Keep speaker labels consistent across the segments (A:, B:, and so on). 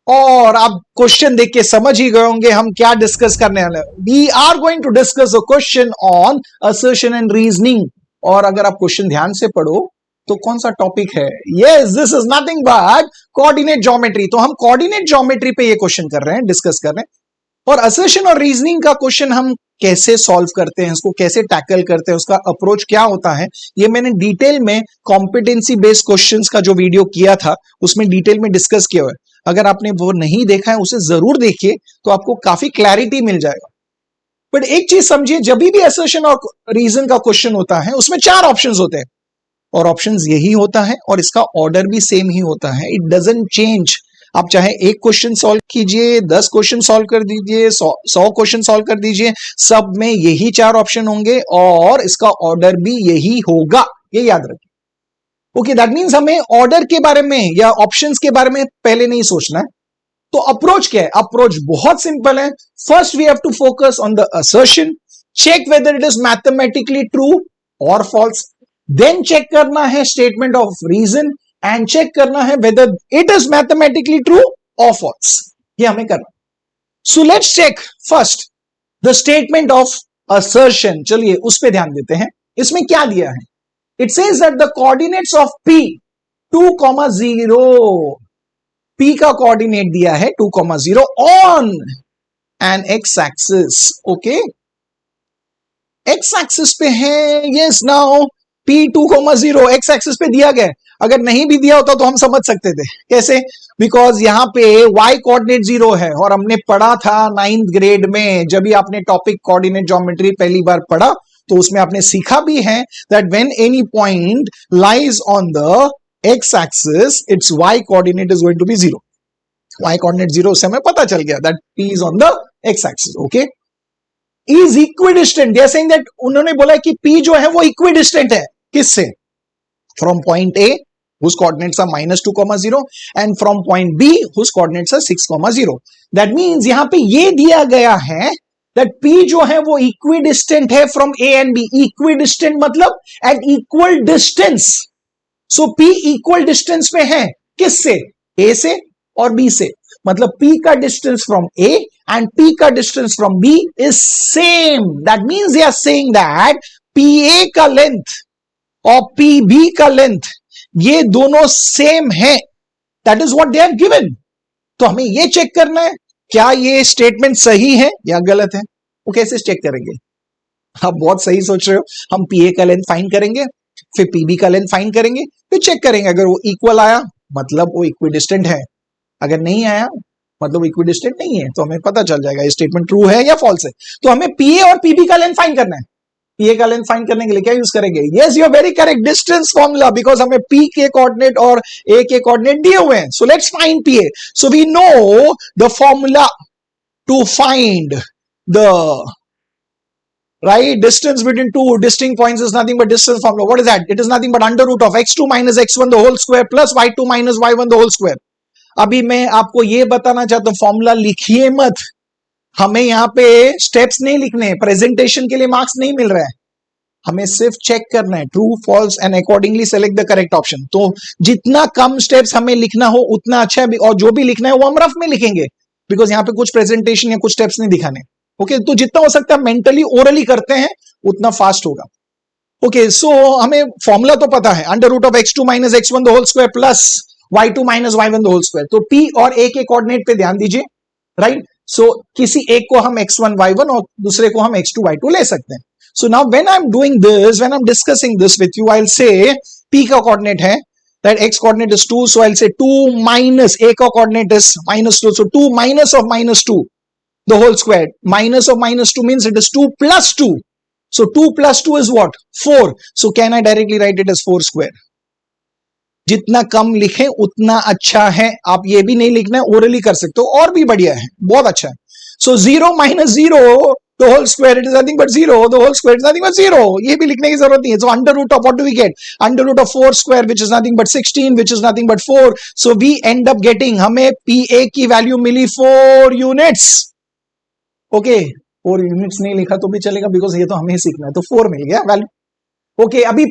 A: और आप क्वेश्चन देख के समझ ही गए होंगे हम क्या डिस्कस करने वाले हैं। We are going to discuss a question on assertion and reasoning. और अगर आप क्वेश्चन ध्यान से पढ़ो तो कौन सा टॉपिक है? Yes, this is nothing but coordinate geometry. तो हम कोऑर्डिनेट ज्योमेट्री पे ये क्वेश्चन कर रहे हैं, डिस्कस कर रहे हैं। और असर्शन और रीजनिंग का क्वेश्चन हम कैसे सॉल्व करते हैं, उसको कैसे टैकल करते हैं, उसका अप्रोच क्या होता है, ये मैंने डिटेल में कॉम्पिटेंसी बेस्ड क्वेश्चंस का जो वीडियो किया था उसमें डिटेल में डिस्कस किया हुआ है। अगर आपने वो नहीं देखा है उसे जरूर देखिए, तो आपको काफी क्लैरिटी मिल जाएगा। बट एक चीज समझिए, जब भी असर्शन और रीजन का क्वेश्चन होता है उसमें 4 ऑप्शंस होते हैं और ऑप्शंस यही होता है और इसका ऑर्डर भी सेम ही होता है। It doesn't change. आप चाहे एक क्वेश्चन सॉल्व कीजिए, 10 क्वेश्चन सॉल्व कर दीजिए, 100 क्वेश्चन सॉल्व कर दीजिए, सब में यही 4 ऑप्शन होंगे और इसका ऑर्डर भी यही होगा, ये याद रखिए। ओके, दैट मीन्स हमें ऑर्डर के बारे में या ऑप्शंस के बारे में पहले नहीं सोचना है। तो अप्रोच क्या है? अप्रोच बहुत सिंपल है। First we have to focus on the assertion, check whether it is mathematically true और फॉल्स। देन चेक करना है statement of reason and check करना है whether it is mathematically true और फॉल्स। ये हमें करना। So let's check first the statement of assertion. चलिए उस पर ध्यान देते हैं। इसमें क्या दिया है? It says that the coordinates of P 2,0, P का कोऑर्डिनेट दिया है 2,0 on an x axis. Okay, x axis पे है। Yes, now P 2,0 x axis पे दिया गया। अगर नहीं भी दिया होता तो हम समझ सकते थे। कैसे? बिकॉज यहां पे y कोऑर्डिनेट 0 है और हमने पढ़ा था 9th ग्रेड में, जब भी आपने टॉपिक कोऑर्डिनेट ज्योमेट्री पहली बार पढ़ा तो उसमें आपने सीखा भी है that when any point lies on the X axis its y coordinate is going to be 0। y coordinate 0 से हमें पता चल गया that P is on the X axis. Okay, is equidistant. They are saying that उन्होंने बोला कि P जो है वो इक्विडिस्टेंट है किससे? From point A whose coordinates are -2,0 and from point B whose coordinates are 6,0। That means यहां पे ये दिया गया है that P जो है वो इक्विडिस्टेंट है from A and B। Equidistant मतलब at equal distance। So P equal distance पे है किससे? A से और B से। मतलब P का distance from A and P का distance from B is same। That means they are saying that PA का लेंथ और PB का लेंथ ये दोनों सेम है। That is what they have given. तो हमें ये चेक करना है क्या ये स्टेटमेंट सही है या गलत है। वो कैसे चेक करेंगे? आप बहुत सही सोच रहे हो। हम PA का लेंथ फाइंड करेंगे, फिर PB का लेंथ फाइंड करेंगे, फिर चेक करेंगे। अगर वो इक्वल आया मतलब वो इक्विडिस्टेंट है, अगर नहीं आया मतलब इक्विडिस्टेंट नहीं है। तो हमें पता चल जाएगा ये स्टेटमेंट ट्रू है या फॉल्स है। तो हमें PA और PB का लेंथ फाइंड करना है। PA का लेंथ फाइंड करने के लिए क्या यूज करेंगे? Yes, you are very correct, distance formula, because हमें P के कोऑर्डिनेट और A के कोऑर्डिनेट दिए हुए हैं। So let's find PA। So we know the formula to find the right distance between two distinct points is nothing but distance formula. What is that? It is nothing but under root of x2 minus x1 the whole square plus y2 minus y1 the whole square. अभी मैं आपको ये बताना चाहता हूं, formula लिखिए मत। हमें यहाँ पे स्टेप्स नहीं लिखने, प्रेजेंटेशन के लिए मार्क्स नहीं मिल रहा है। हमें सिर्फ चेक करना है true false and accordingly select the correct option. तो जितना कम स्टेप्स हमें लिखना हो उतना अच्छा है, और जो भी लिखना है वो हम रफ में लिखेंगे बिकॉज यहाँ पे कुछ प्रेजेंटेशन या कुछ स्टेप्स नहीं दिखाने। ओके, तो जितना हो सकता है मेंटली ओरली करते हैं उतना फास्ट होगा। ओके, सो हमें फॉर्मूला तो पता है, under root of x2 minus x1 the whole square plus y2 minus y1 the whole square. तो P और A के कोऑर्डिनेट पे ध्यान दीजिए, राइट। सो किसी एक को हम x1 y1 और दूसरे को हम x2 y2 ले सकते हैं। So now when I am doing this, when I am discussing this with you, I will say P का कोऑर्डिनेट है that x coordinate is 2, so I'll say 2 minus A का coordinate is -2, so 2 minus of -2 the whole square. Minus of -2 means it is 2 plus 2, so 2 plus 2 is what? 4. So can I directly write it as 4 square? जितना कम लिखें उतना अच्छा है। आप ये भी नहीं लिखना है, ओरली कर सकते हो और भी बढ़िया है, बहुत अच्छा है। So 0 minus 0 the whole square, it is nothing but 0, the whole square is nothing but 0. ये भी लिखने की जरूरत नहीं है। So under root of what do we get? Under root of 4 square which is nothing but 16, which is nothing but 4. So we end up getting, हमें PA की value मिली 4 units. Okay, 4 units नहीं लिखा तो भी चलेगा बिकॉज ये तो हमें सीखना है। तो 4 मिल गया वैल्यू। ओके, अभी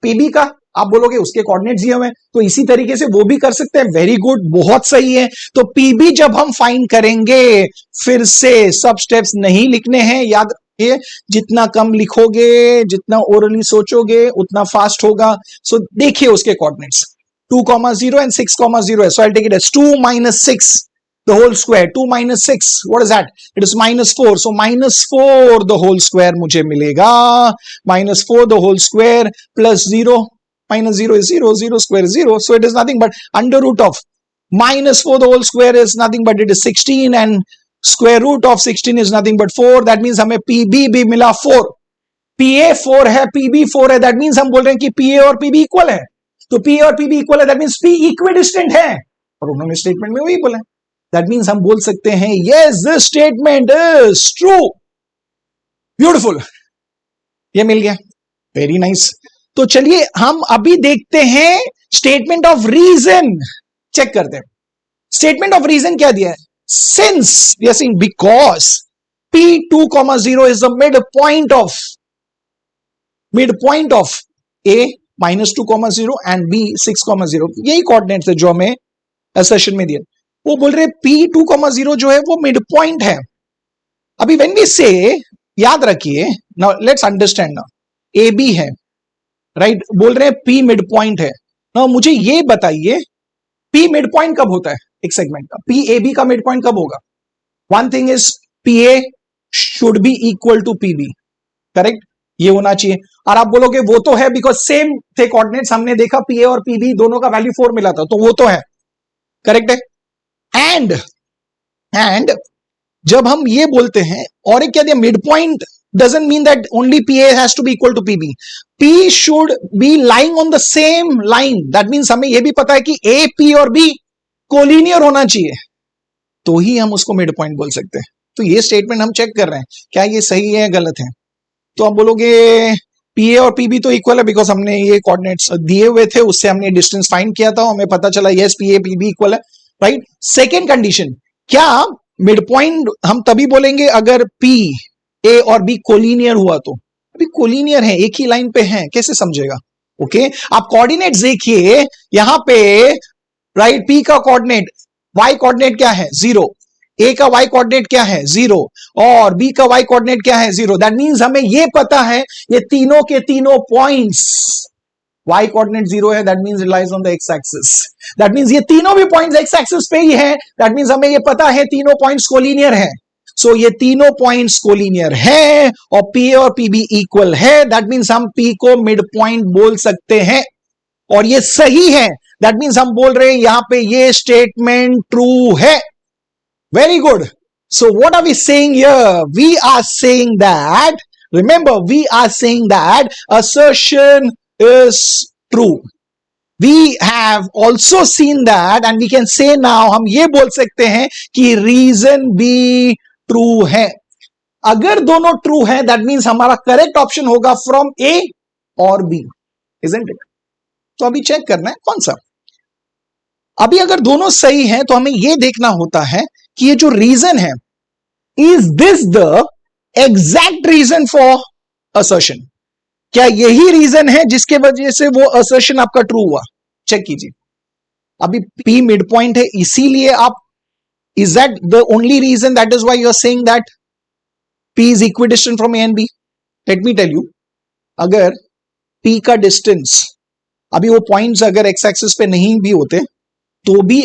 A: PB का आप बोलोगे उसके कोऑर्डिनेट्स दिए हुए हैं, तो इसी तरीके से वो भी कर सकते हैं। वेरी गुड, बहुत सही है। तो पीबी जब हम फाइंड करेंगे, फिर से सब स्टेप्स नहीं लिखने हैं, याद रखिए। जितना कम लिखोगे, जितना ओरली सोचोगे, उतना फास्ट होगा। सो देखिए उसके कोऑर्डिनेट्स 2,0 and 6,0 है। So I take it as 2 minus 6 the whole square. 2 minus 6, what is that? It is -4. So -4 the whole square मुझे मिलेगा। -4 the whole square plus 0. -0 is 0, 0 square is 0. So it is nothing but under root of -4 the whole square is nothing but it is 16, and square root of 16 is nothing but 4. That means हमें PB भी मिला 4, PA 4 है, PB 4 है। That means हम बोल रहे हैं कि PA और PB इक्वल है। तो P और PB इक्वल है, that means P इक्विडिस्टेंट है, और उन्होंने स्टेटमेंट में वही बोला। That means हम बोल सकते हैं yes, this statement is true. Beautiful. ये मिल गया, वेरी नाइस। तो चलिए हम अभी देखते हैं स्टेटमेंट ऑफ रीजन, चेक करते हैं। स्टेटमेंट ऑफ रीजन क्या दिया है? Since we are saying because P2,0 is the midpoint of A -2,0 and B 6,0, यही कोऑर्डिनेट्स है जो हमें असर्शन में दिया। वो बोल रहे P2,0 जो है वो मिड पॉइंट है। अभी व्हेन वी से, याद रखिए, now let's understand, now A B है, राइट, बोल रहे हैं P मिड पॉइंट है। नाउ मुझे ये बताइए P मिड पॉइंट कब होता है एक सेगमेंट का? P ए बी का मिड पॉइंट कब होगा? One thing is P A should be equal to P B, correct, ये होना चाहिए। और आप बोलोगे वो तो है बिकॉज सेम थे कोऑर्डिनेट्स, हमने देखा P ए और P बी दोनों का वैल्यू 4 मिला था, तो वो तो है, करेक्ट है। एंड जब हम ये बोलते हैं, और एक क्या दिया, mid point doesn't mean that only PA has to be equal to PB. P should be lying on the same line. That means हमें ये भी पता है कि A, P और B कोलिनियर होना चाहिए, तो ही हम उसको मिड पॉइंट बोल सकते हैं। तो ये स्टेटमेंट हम चेक कर रहे हैं क्या ये सही है या गलत है। तो आप बोलोगे PA और PB तो इक्वल है बिकॉज हमने ये कोऑर्डिनेट्स दिए हुए थे, उससे हमने डिस्टेंस फाइंड किया था, हमें पता चला यस PA PB इक्वल है, राइट। सेकेंड कंडीशन, क्या मिड पॉइंट हम तभी बोलेंगे अगर P A और B कोलिनियर हुआ तो? अभी कोलिनियर है, एक ही लाइन पे हैं, कैसे समझेगा? ओके, आप कोऑर्डिनेट्स देखिए यहां पे, राइट। P का कोऑर्डिनेट y कोऑर्डिनेट क्या है? 0। A का y कोऑर्डिनेट क्या है? 0। और B का y कोऑर्डिनेट क्या है? 0। दैट मींस हमें ये पता है ये तीनों के तीनों पॉइंट्स, y कोऑर्डिनेट 0 है, that means it lies on the x axis. That means ये तीनों भी पॉइंट्स x एक्सिस पे ही है, दैट मींस हमें ये पता है तीनों पॉइंट्स कोलिनियर है। सो ये तीनों पॉइंट्स कोलिनियर है और P और PB इक्वल है, दैट मींस हम P को मिड पॉइंट बोल सकते हैं, और ये सही है। दैट मींस हम बोल रहे हैं यहां पे ये स्टेटमेंट ट्रू है। Very good. So what are we saying here? We are saying that, remember, we are saying that assertion is true. We have also seen that and we can say now, हम ये बोल सकते हैं कि reason भी true है। अगर दोनों ट्रू है दैट मींस हमारा करेक्ट ऑप्शन होगा फ्रॉम ए और बी, इजंट इट? तो अभी चेक करना है कौन सा। अभी अगर दोनों सही हैं तो हमें यह देखना होता है कि ये जो रीजन है, is this the exact reason for assertion? क्या यही रीजन है जिसके वजह से वो असर्शन आपका ट्रू हुआ? चेक कीजिए। अभी P मिड पॉइंट है, इसीलिए आप, is that the only reason, that is why you are saying that P is equidistant from A and B? Let me tell you, अगर P का डिस्टेंस, अभी वो पॉइंट्स अगर x एक्सिस पे नहीं भी होते तो भी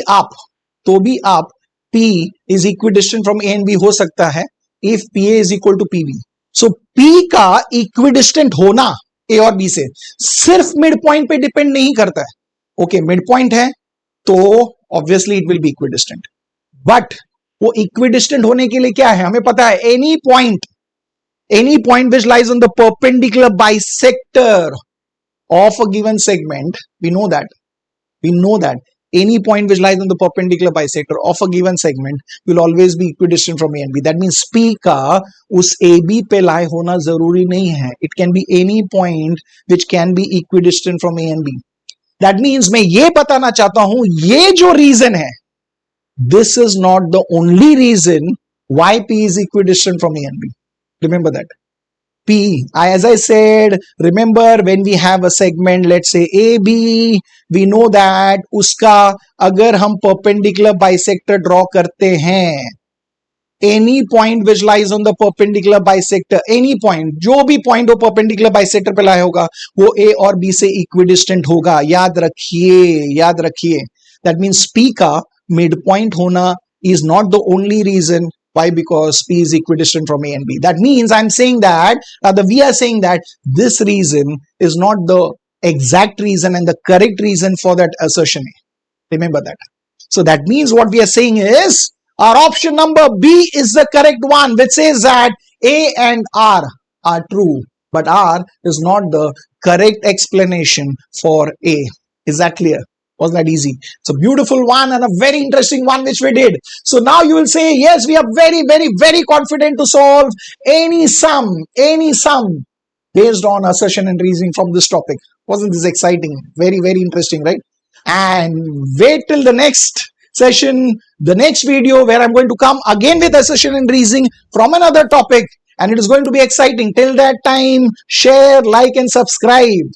A: आप P is equidistant from A and B हो सकता है if PA is equal to PB. So P का इक्विडिस्टेंट होना A और B से सिर्फ मिड पॉइंट पे डिपेंड नहीं करता है। ओके, मिड पॉइंट है तो obviously it will be equidistant, but वो इक्विडिस्टेंट होने के लिए क्या है हमें पता है, any point which lies on the perpendicular bisector of a given segment, we know that any point which lies on the perpendicular bisector of a given segment will always be equidistant from A and B. That means P का उस AB पे lie होना जरूरी नहीं है, it can be any point which can be equidistant from A and B. That means मैं ये बताना चाहता हूं ये जो reason है, this is not the only reason why P is equidistant from A and B. Remember that. P. As I said, remember when we have a segment, let's say AB, we know that उसका अगर हम perpendicular bisector draw करते हैं, any point which lies on the perpendicular bisector, any point, जो भी point वो perpendicular bisector पे लाया होगा वो A और B से equidistant होगा. याद रखिए. That means P का midpoint होना is not the only reason. Why? Because P is equidistant from A and B. That means I'm saying that, rather we are saying that this reason is not the exact reason and the correct reason for that assertion A. Remember that. So that means what we are saying is our option number B is the correct one, which says that A and R are true, but R is not the correct explanation for A. Is that clear? Wasn't that easy? It's a beautiful one and a very interesting one which we did. So now you will say, yes, we are very, very, very confident to solve any sum based on assertion and reasoning from this topic. Wasn't this exciting? Very, very interesting, right? And wait till the next session, the next video, where I'm going to come again with assertion and reasoning from another topic, and it is going to be exciting. Till that time, share, like and subscribe.